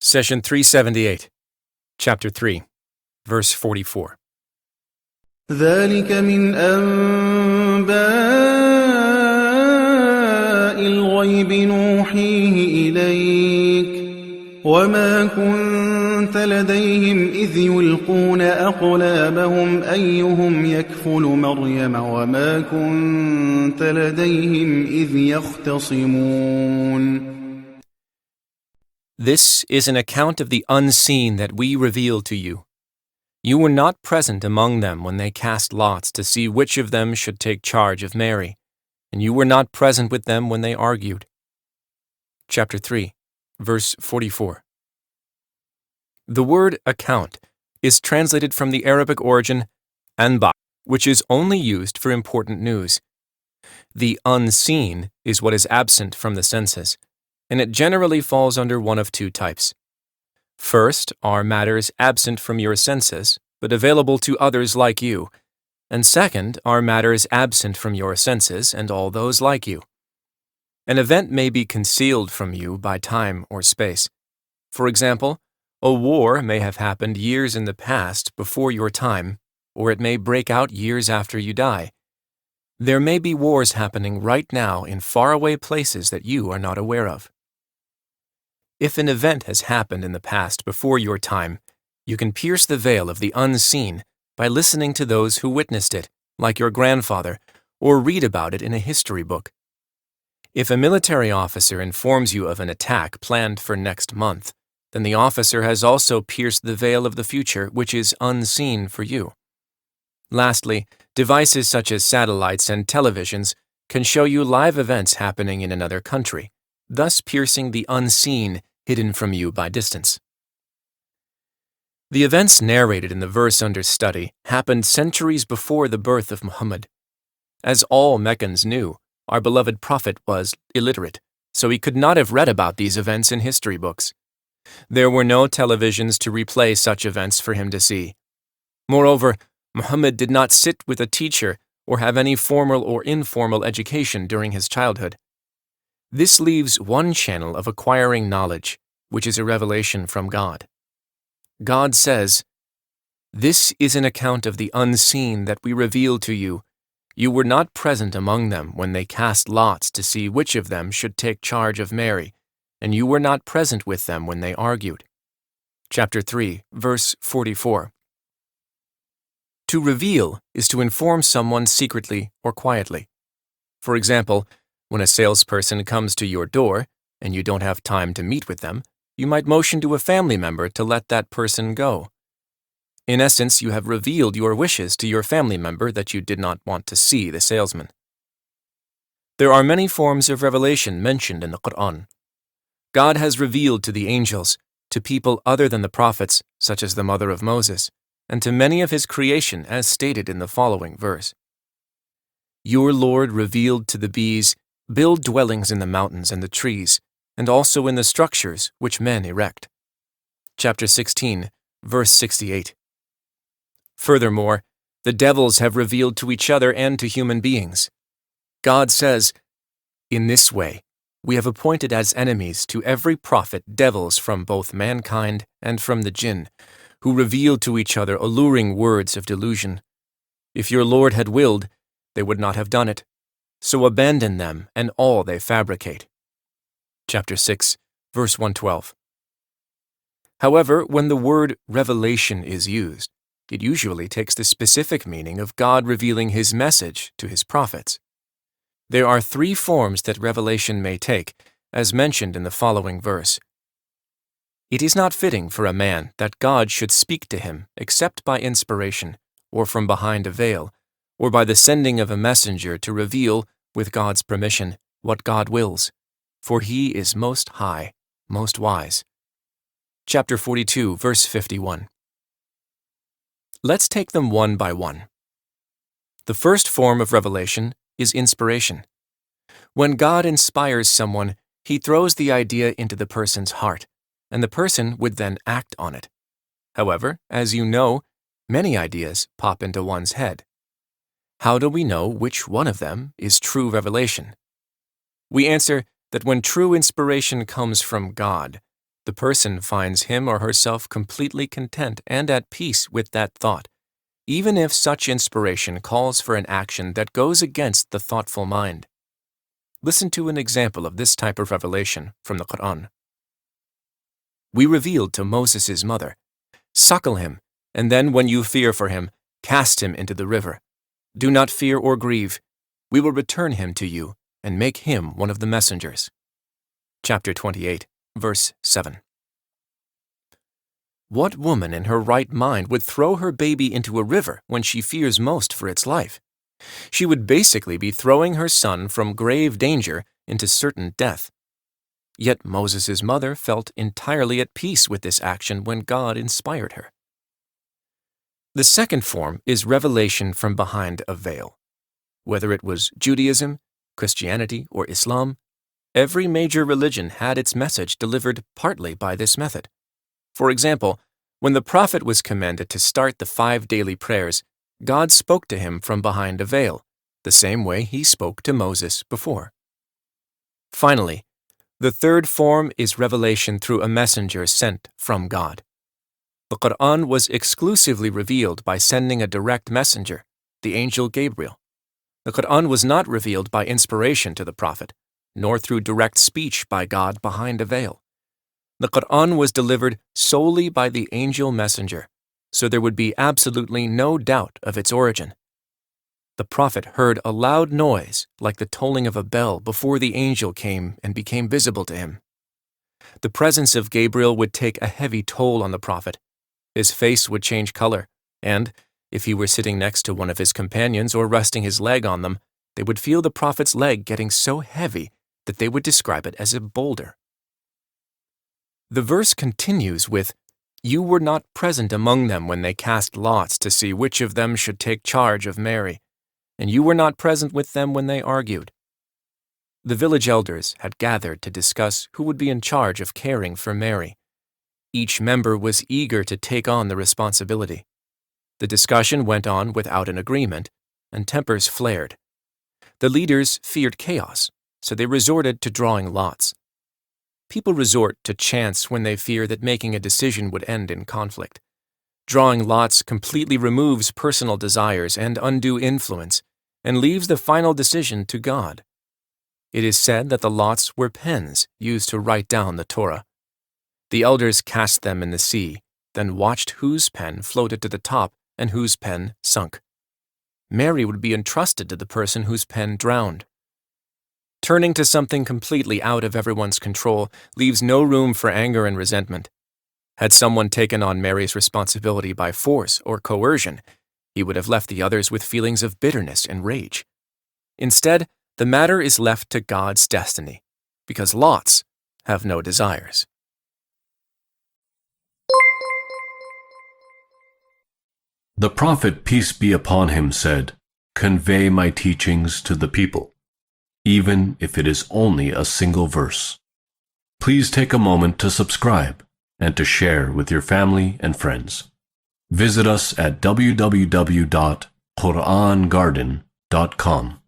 Session 378, Chapter 3, Verse 44. ذلك من أنباء الغيب نوحيه إليك وما كنت لديهم إذ يلقون أقلامهم أيهم يكفل مريم وما كنت لديهم إذ يختصمون. This is an account of the unseen that we reveal to you. You were not present among them when they cast lots to see which of them should take charge of Mary, and you were not present with them when they argued. Chapter 3, Verse 44. The word account is translated from the Arabic origin anba, which is only used for important news. The unseen is what is absent from the senses, and it generally falls under one of two types. First are matters absent from your senses, but available to others like you, and second are matters absent from your senses and all those like you. An event may be concealed from you by time or space. For example, a war may have happened years in the past before your time, or it may break out years after you die. There may be wars happening right now in faraway places that you are not aware of. If an event has happened in the past before your time, you can pierce the veil of the unseen by listening to those who witnessed it, like your grandfather, or read about it in a history book. If a military officer informs you of an attack planned for next month, then the officer has also pierced the veil of the future, which is unseen for you. Lastly, devices such as satellites and televisions can show you live events happening in another country, thus piercing the unseen hidden from you by distance. The events narrated in the verse under study happened centuries before the birth of Muhammad. As all Meccans knew, our beloved prophet was illiterate, so he could not have read about these events in history books. There were no televisions to replay such events for him to see. Moreover, Muhammad did not sit with a teacher or have any formal or informal education during his childhood. This leaves one channel of acquiring knowledge, which is a revelation from God. God says, "This is an account of the unseen that we reveal to you. You were not present among them when they cast lots to see which of them should take charge of Mary, and you were not present with them when they argued." Chapter 3, Verse 44. To reveal is to inform someone secretly or quietly. For example, when a salesperson comes to your door and you don't have time to meet with them, you might motion to a family member to let that person go. In essence, you have revealed your wishes to your family member that you did not want to see the salesman. There are many forms of revelation mentioned in the Quran. God has revealed to the angels, to people other than the prophets, such as the mother of Moses, and to many of his creation as stated in the following verse. Your Lord revealed to the bees, build dwellings in the mountains and the trees, and also in the structures which men erect. Chapter 16, Verse 68. Furthermore, the devils have revealed to each other and to human beings. God says, "In this way, we have appointed as enemies to every prophet devils from both mankind and from the jinn, who reveal to each other alluring words of delusion. If your Lord had willed, they would not have done it. So abandon them and all they fabricate." Chapter 6, Verse 112. However, when the word revelation is used, it usually takes the specific meaning of God revealing his message to his prophets. There are three forms that revelation may take, as mentioned in the following verse. It is not fitting for a man that God should speak to him except by inspiration, or from behind a veil, or by the sending of a messenger to reveal, with God's permission, what God wills, for he is most high, most wise. Chapter 42, Verse 51. Let's take them one by one. The first form of revelation is inspiration. When God inspires someone, he throws the idea into the person's heart, and the person would then act on it. However, as you know, many ideas pop into one's head. How do we know which one of them is true revelation? We answer that when true inspiration comes from God, the person finds him or herself completely content and at peace with that thought, even if such inspiration calls for an action that goes against the thoughtful mind. Listen to an example of this type of revelation from the Quran. We revealed to Moses' mother, "Suckle him, and then when you fear for him, cast him into the river. Do not fear or grieve. We will return him to you and make him one of the messengers." Chapter 28, verse 7. What woman in her right mind would throw her baby into a river when she fears most for its life? She would basically be throwing her son from grave danger into certain death. Yet Moses' mother felt entirely at peace with this action when God inspired her. The second form is revelation from behind a veil. Whether it was Judaism, Christianity, or Islam, every major religion had its message delivered partly by this method. For example, when the prophet was commanded to start the 5 daily prayers, God spoke to him from behind a veil, the same way he spoke to Moses before. Finally, the third form is revelation through a messenger sent from God. The Quran was exclusively revealed by sending a direct messenger, the angel Gabriel. The Quran was not revealed by inspiration to the prophet, nor through direct speech by God behind a veil. The Quran was delivered solely by the angel messenger, so there would be absolutely no doubt of its origin. The prophet heard a loud noise like the tolling of a bell before the angel came and became visible to him. The presence of Gabriel would take a heavy toll on the prophet. His face would change color, and, if he were sitting next to one of his companions or resting his leg on them, they would feel the prophet's leg getting so heavy that they would describe it as a boulder. The verse continues with, "You were not present among them when they cast lots to see which of them should take charge of Mary, and you were not present with them when they argued." The village elders had gathered to discuss who would be in charge of caring for Mary. Each member was eager to take on the responsibility. The discussion went on without an agreement, and tempers flared. The leaders feared chaos, so they resorted to drawing lots. People resort to chance when they fear that making a decision would end in conflict. Drawing lots completely removes personal desires and undue influence, and leaves the final decision to God. It is said that the lots were pens used to write down the Torah. The elders cast them in the sea, then watched whose pen floated to the top and whose pen sunk. Mary would be entrusted to the person whose pen drowned. Turning to something completely out of everyone's control leaves no room for anger and resentment. Had someone taken on Mary's responsibility by force or coercion, he would have left the others with feelings of bitterness and rage. Instead, the matter is left to God's destiny, because lots have no desires. The Prophet, peace be upon him, said, "Convey my teachings to the people, even if it is only a single verse." Please take a moment to subscribe and to share with your family and friends. Visit us at www.qurangarden.com.